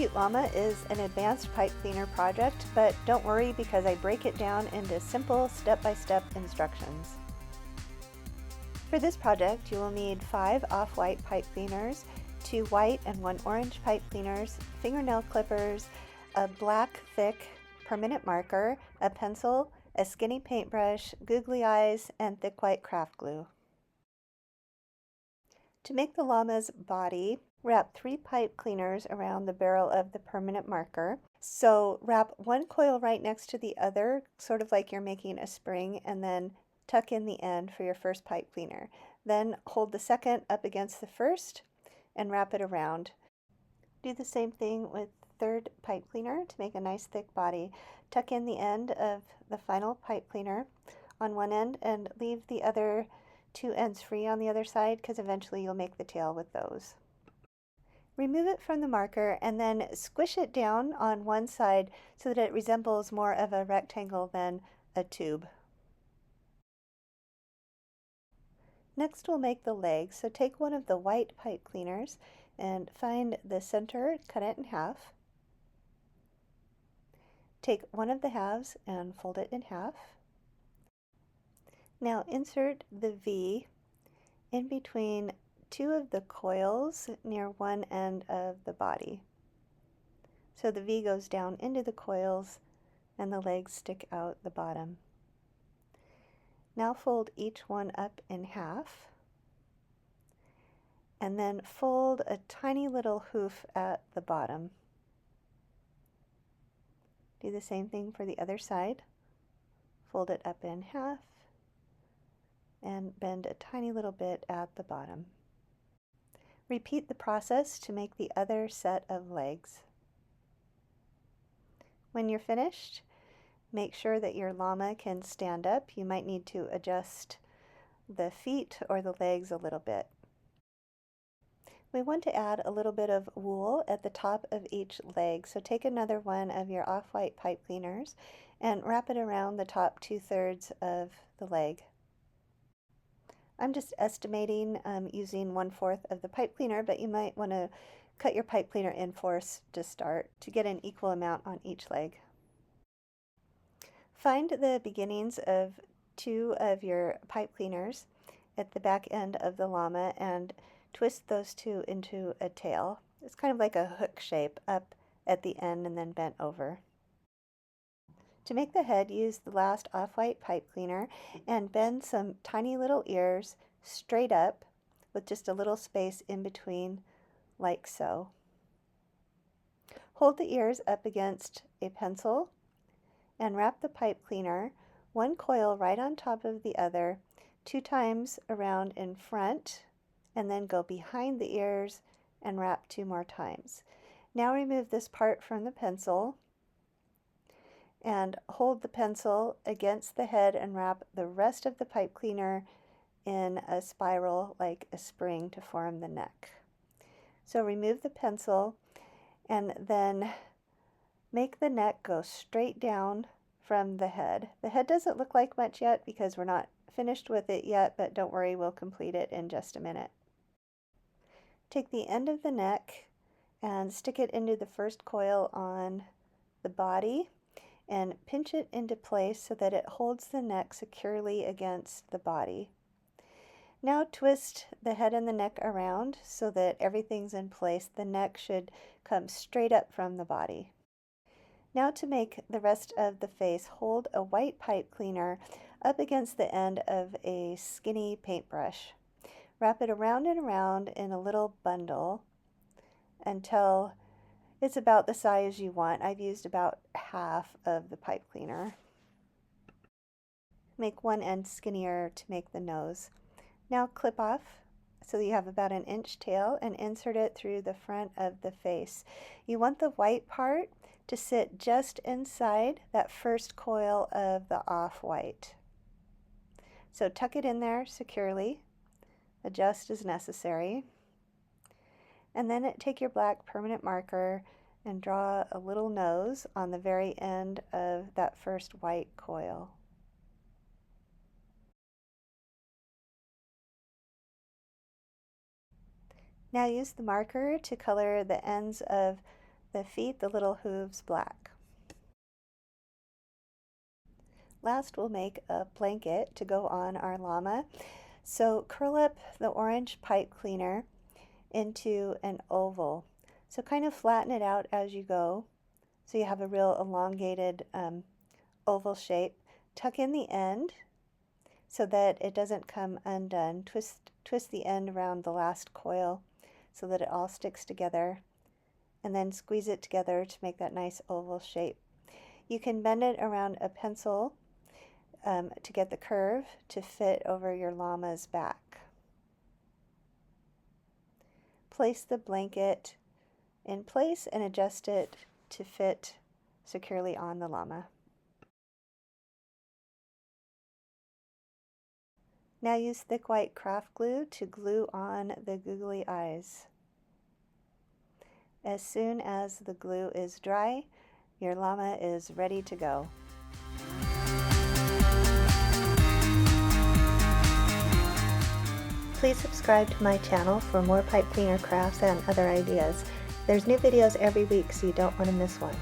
Cute Llama is an advanced pipe cleaner project, but don't worry because I break it down into simple step-by-step instructions. For this project, you will need 5 off-white pipe cleaners, 2 white and 1 orange pipe cleaners, fingernail clippers, a black thick permanent marker, a pencil, a skinny paintbrush, googly eyes, and thick white craft glue. To make the llama's body, wrap 3 pipe cleaners around the barrel of the permanent marker. So wrap one coil right next to the other, sort of like you're making a spring, and then tuck in the end for your first pipe cleaner. Then hold the second up against the first and wrap it around. Do the same thing with third pipe cleaner to make a nice thick body. Tuck in the end of the final pipe cleaner on one end and leave the other 2 ends free on the other side because eventually you'll make the tail with those. Remove it from the marker and then squish it down on one side so that it resembles more of a rectangle than a tube. Next we'll make the legs, so take one of the white pipe cleaners and find the center, cut it in half. Take one of the halves and fold it in half. Now insert the V in between 2 of the coils near one end of the body. So the V goes down into the coils and the legs stick out the bottom. Now fold each one up in half and then fold a tiny little hoof at the bottom. Do the same thing for the other side. Fold it up in half and bend a tiny little bit at the bottom. Repeat the process to make the other set of legs. When you're finished, make sure that your llama can stand up. You might need to adjust the feet or the legs a little bit. We want to add a little bit of wool at the top of each leg, so take another one of your off-white pipe cleaners and wrap it around the top 2/3 of the leg. I'm just estimating using 1/4 of the pipe cleaner, but you might want to cut your pipe cleaner in 4s to start to get an equal amount on each leg. Find the beginnings of 2 of your pipe cleaners at the back end of the llama and twist those 2 into a tail. It's kind of like a hook shape up at the end and then bent over. To make the head, use the last off-white pipe cleaner and bend some tiny little ears straight up with just a little space in between, like so. Hold the ears up against a pencil and wrap the pipe cleaner, one coil right on top of the other, 2 times around in front, and then go behind the ears and wrap 2 more times. Now remove this part from the pencil and hold the pencil against the head and wrap the rest of the pipe cleaner in a spiral like a spring to form the neck. So remove the pencil and then make the neck go straight down from the head. The head doesn't look like much yet because we're not finished with it yet, but don't worry, we'll complete it in just a minute. Take the end of the neck and stick it into the first coil on the body and pinch it into place so that it holds the neck securely against the body. Now twist the head and the neck around so that everything's in place. The neck should come straight up from the body. Now to make the rest of the face, hold a white pipe cleaner up against the end of a skinny paintbrush. Wrap it around and around in a little bundle until it's about the size you want. I've used about half of the pipe cleaner. Make one end skinnier to make the nose. Now clip off so that you have about an inch tail and insert it through the front of the face. You want the white part to sit just inside that first coil of the off-white. So tuck it in there securely, adjust as necessary, and then take your black permanent marker and draw a little nose on the very end of that first white coil. Now use the marker to color the ends of the feet, the little hooves, black. Last, we'll make a blanket to go on our llama. So curl up the orange pipe cleaner into an oval. So kind of flatten it out as you go, so you have a real elongated oval shape. Tuck in the end so that it doesn't come undone. Twist the end around the last coil so that it all sticks together, and then squeeze it together to make that nice oval shape. You can bend it around a pencil to get the curve to fit over your llama's back. Place the blanket in place and adjust it to fit securely on the llama. Now use thick white craft glue to glue on the googly eyes. As soon as the glue is dry, your llama is ready to go. Please subscribe to my channel for more pipe cleaner crafts and other ideas. There's new videos every week, so you don't want to miss one.